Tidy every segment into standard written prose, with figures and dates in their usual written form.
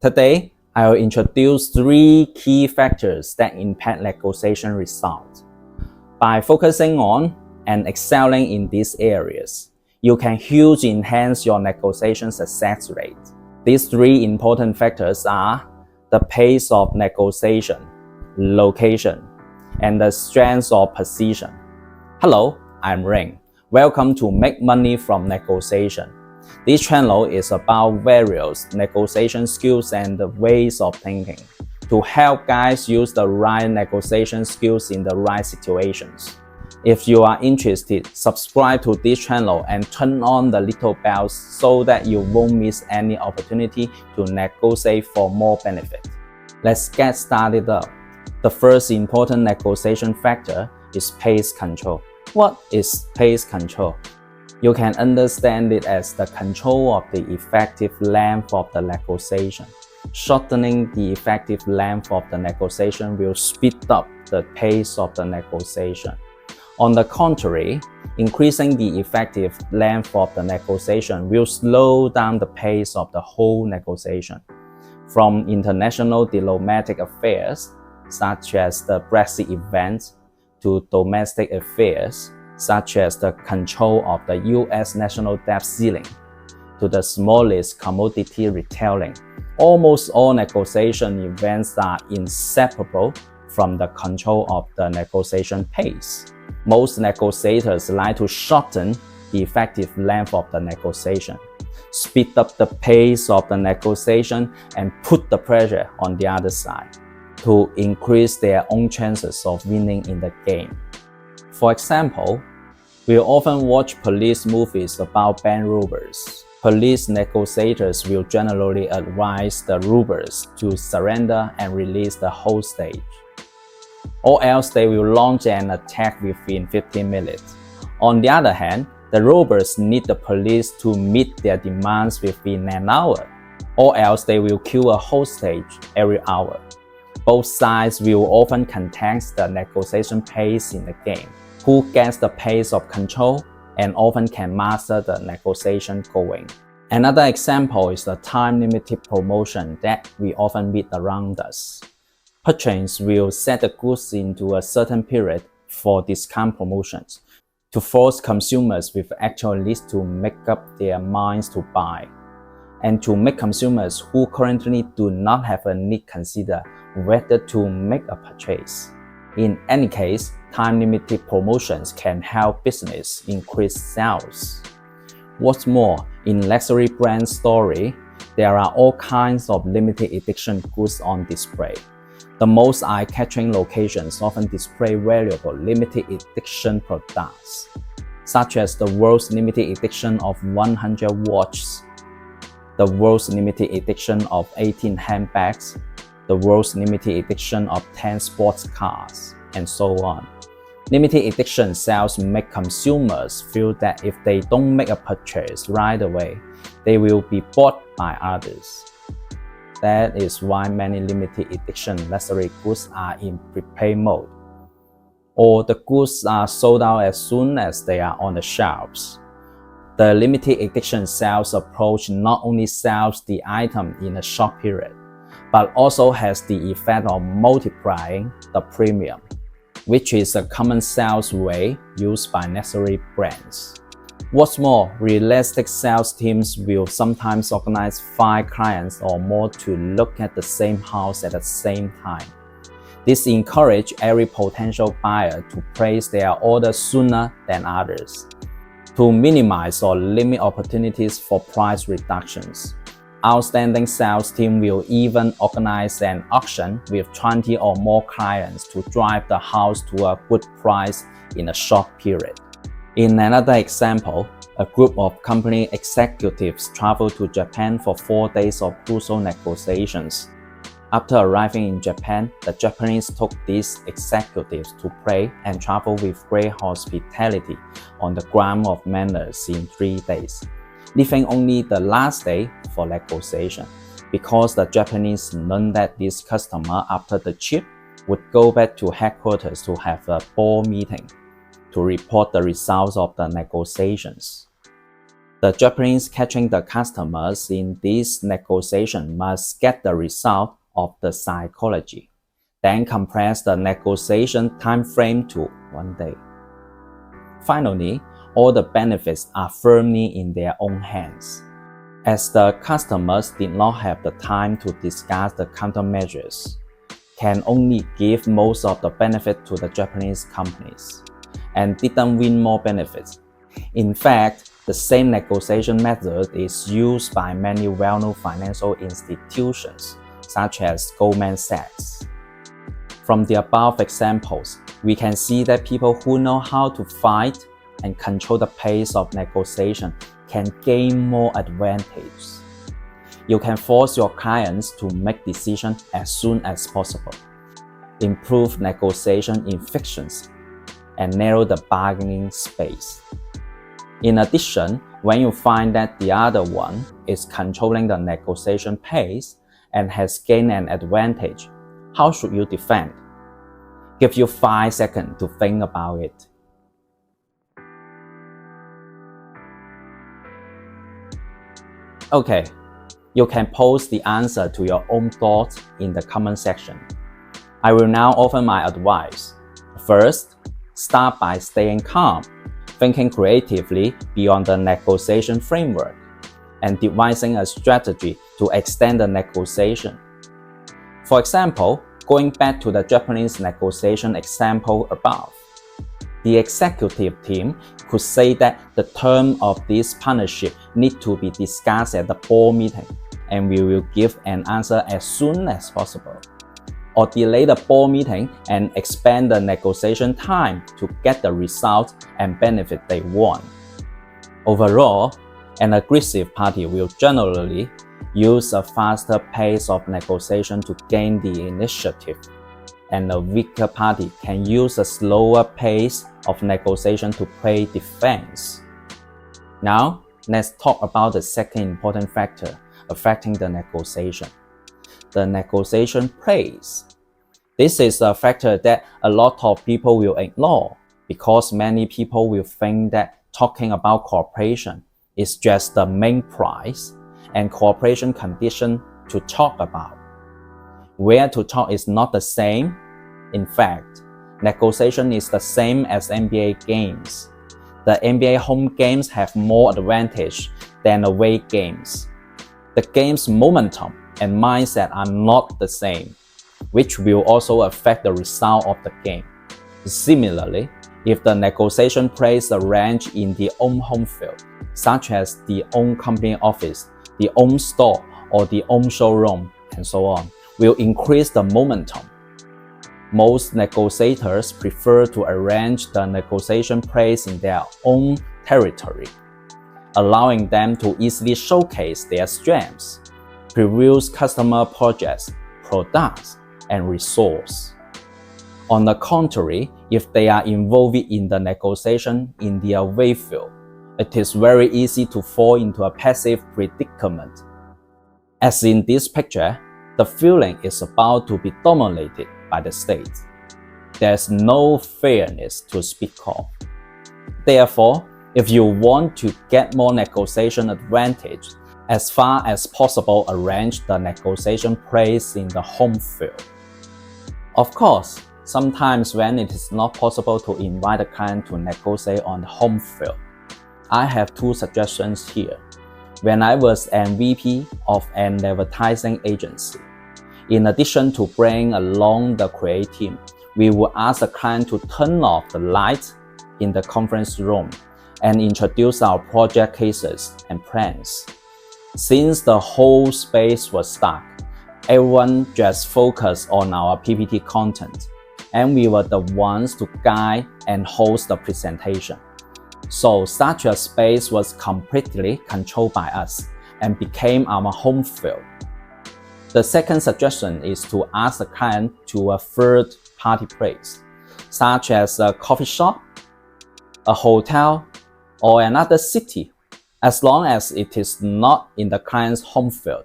Today, I will introduce 3 key factors that impact negotiation results. By focusing on and excelling in these areas, you can hugely enhance your negotiation success rate. These 3 important factors are the pace of negotiation, location, and the strength of position. Hello, I'm Ring. Welcome to Make Money from Negotiation. This channel is about various negotiation skills and the ways of thinking to help guys use the right negotiation skills in the right situations. If you are interested, subscribe to this channel and turn on the little bells so that you won't miss any opportunity to negotiate for more benefit. Let's get started up. The first important negotiation factor is pace control. What is pace control? You can understand it as the control of the effective length of the negotiation. Shortening the effective length of the negotiation will speed up the pace of the negotiation. On the contrary, increasing the effective length of the negotiation will slow down the pace of the whole negotiation. From international diplomatic affairs, such as the Brexit event, to domestic affairs, such as the control of the US national debt ceiling, to the smallest commodity retailing. Almost all negotiation events are inseparable from the control of the negotiation pace. Most negotiators like to shorten the effective length of the negotiation, speed up the pace of the negotiation, and put the pressure on the other side to increase their own chances of winning in the game. For example, we often watch police movies about bank robbers. Police negotiators will generally advise the robbers to surrender and release the hostage, or else they will launch an attack within 15 minutes. On the other hand, the robbers need the police to meet their demands within an hour, or else they will kill a hostage every hour. Both sides will often contest the negotiation pace in the game. Who gets the pace of control and often can master the negotiation going. Another example is the time-limited promotion that we often meet around us. Merchants will set the goods into a certain period for discount promotions to force consumers with actual needs to make up their minds to buy, and to make consumers who currently do not have a need consider whether to make a purchase. In any case, time-limited promotions can help business increase sales. What's more, in luxury brand story, there are all kinds of limited edition goods on display. The most eye-catching locations often display valuable limited edition products, such as the world's limited edition of 100 watches, the world's limited edition of 18 handbags, the world's limited edition of 10 sports cars, and so on. Limited edition sales make consumers feel that if they don't make a purchase right away, they will be bought by others. That is why many limited edition luxury goods are in prepaid mode, or the goods are sold out as soon as they are on the shelves. The limited edition sales approach not only sells the item in a short period, but also has the effect of multiplying the premium, which is a common sales way used by luxury brands. What's more, realistic sales teams will sometimes organize 5 clients or more to look at the same house at the same time. This encourages every potential buyer to place their order sooner than others, to minimize or limit opportunities for price reductions. Outstanding sales team will even organize an auction with 20 or more clients to drive the house to a good price in a short period. In another example, a group of company executives traveled to Japan for 4 days of crucial negotiations. After arriving in Japan, the Japanese took these executives to pray and travel with great hospitality on the ground of manners in 3 days, leaving only the last day for negotiation, because the Japanese learned that this customer after the trip would go back to headquarters to have a board meeting to report the results of the negotiations. The Japanese catching the customers in this negotiation must get the result of the psychology, then compress the negotiation time frame to 1 day. Finally, all the benefits are firmly in their own hands, as the customers did not have the time to discuss the countermeasures, can only give most of the benefit to the Japanese companies, and didn't win more benefits. In fact, the same negotiation method is used by many well-known financial institutions, such as Goldman Sachs. From the above examples, we can see that people who know how to fight and control the pace of negotiation can gain more advantage. You can force your clients to make decisions as soon as possible, improve negotiation efficiency, and narrow the bargaining space. In addition, when you find that the other one is controlling the negotiation pace and has gained an advantage, how should you defend? Give you 5 seconds to think about it. Okay, you can post the answer to your own thoughts in the comment section. I will now offer my advice. First, start by staying calm, thinking creatively beyond the negotiation framework, and devising a strategy to extend the negotiation. For example, going back to the Japanese negotiation example above, the executive team could say that the term of this partnership needs to be discussed at the board meeting, and we will give an answer as soon as possible. Or delay the board meeting and expand the negotiation time to get the result and benefit they want. Overall, an aggressive party will generally use a faster pace of negotiation to gain the initiative, and a weaker party can use a slower pace of negotiation to play defense. Now, let's talk about the second important factor affecting the negotiation: the negotiation pace. This is a factor that a lot of people will ignore because many people will think that talking about cooperation is just the main price and cooperation condition to talk about. Where to talk is not the same. In fact, negotiation is the same as NBA games. The NBA home games have more advantage than away games. The game's momentum and mindset are not the same, which will also affect the result of the game. Similarly, if the negotiation plays a range in the own home field, such as the own company office, the own store, or the own showroom, and so on, will increase the momentum. Most negotiators prefer to arrange the negotiation place in their own territory, allowing them to easily showcase their strengths, preview customer projects, products, and resources. On the contrary, if they are involved in the negotiation in the away field, it is very easy to fall into a passive predicament. As in this picture, the feeling is about to be dominated by the state. There's no fairness to speak of. Therefore, if you want to get more negotiation advantage, as far as possible arrange the negotiation place in the home field. Of course, sometimes when it is not possible to invite a client to negotiate on the home field, I have 2 suggestions here. When I was an VP of an advertising agency, in addition to bringing along the creative team, we would ask the client to turn off the lights in the conference room and introduce our project cases and plans. Since the whole space was dark, everyone just focused on our PPT content, and we were the ones to guide and host the presentation. So such a space was completely controlled by us and became our home field. The second suggestion is to ask the client to a third-party place, such as a coffee shop, a hotel, or another city, as long as it is not in the client's home field.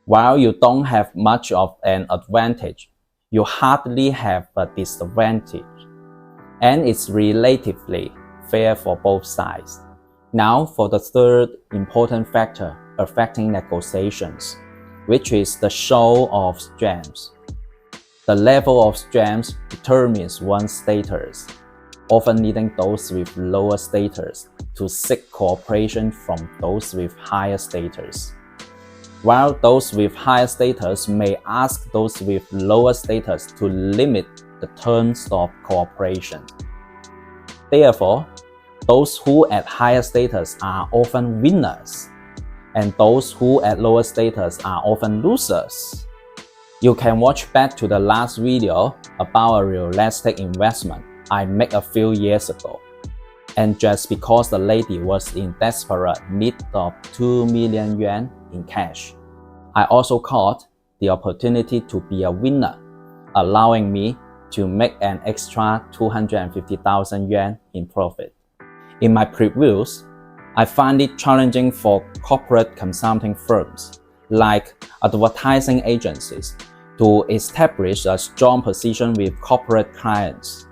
While you don't have much of an advantage, you hardly have a disadvantage, and it's relatively fair for both sides. Now for the third important factor affecting negotiations, which is the show of strengths. The level of strength determines one's status, often leading those with lower status to seek cooperation from those with higher status, while those with higher status may ask those with lower status to limit the terms of cooperation. Therefore, those who at higher status are often winners, and those who at lower status are often losers. You can watch back to the last video about a real estate investment I made a few years ago. And just because the lady was in desperate need of 2 million yuan in cash, I also caught the opportunity to be a winner, allowing me to make an extra 250,000 yuan in profit. In my previews, I find it challenging for corporate consulting firms, like advertising agencies, to establish a strong position with corporate clients.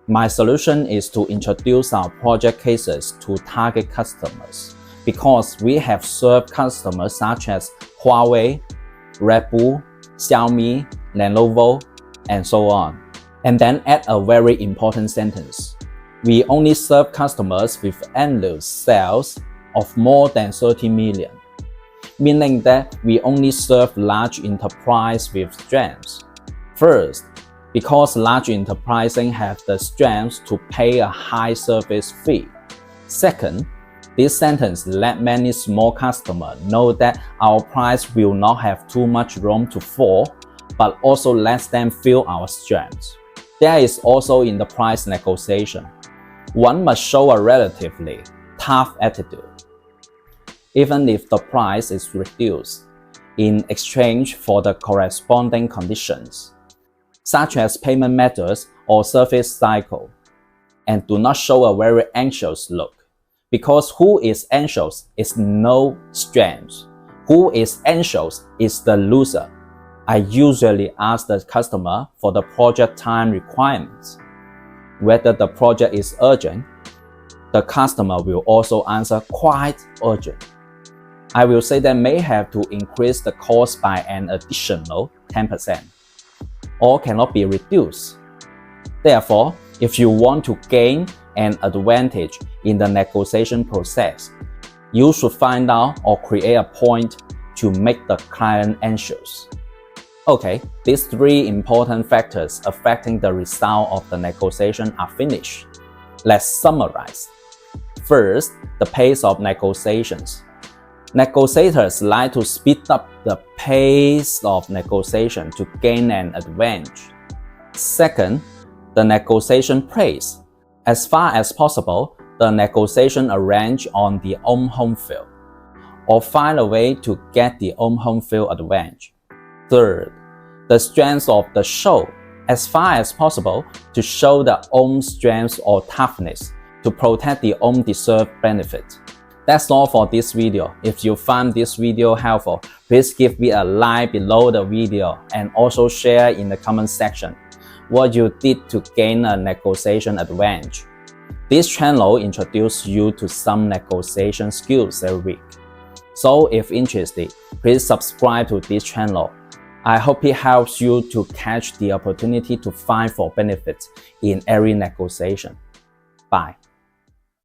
My solution is to introduce our project cases to target customers, because we have served customers such as Huawei, Red Bull, Xiaomi, Lenovo, and so on. And then add a very important sentence. We only serve customers with annual sales of more than 30 million, meaning that we only serve large enterprises with strengths. First, because large enterprises have the strength to pay a high service fee. Second, this sentence let many small customers know that our price will not have too much room to fall, but also lets them feel our strength. That is also in the price negotiation. One must show a relatively tough attitude, even if the price is reduced in exchange for the corresponding conditions, such as payment methods or service cycle, and do not show a very anxious look, because who is anxious is no strength. Who is anxious is the loser. I usually ask the customer for the project time requirements. Whether the project is urgent, the customer will also answer quite urgent. I will say they may have to increase the cost by an additional 10%, or cannot be reduced. Therefore, if you want to gain an advantage in the negotiation process, you should find out or create a point to make the client anxious. Okay, these three important factors affecting the result of the negotiation are finished. Let's summarize. First, the pace of negotiations. Negotiators like to speed up the pace of negotiation to gain an advantage. Second, the negotiation pace. As far as possible, the negotiation arrange on the own home field, or find a way to get the own home field advantage. Third, the strength of the show. As far as possible, to show the own strength or toughness to protect the own deserved benefit. That's all for this video. If you found this video helpful, please give me a like below the video and also share in the comment section what you did to gain a negotiation advantage. This channel introduces you to some negotiation skills every week. So if interested, please subscribe to this channel. I hope it helps you to catch the opportunity to find for benefits in every negotiation. Bye.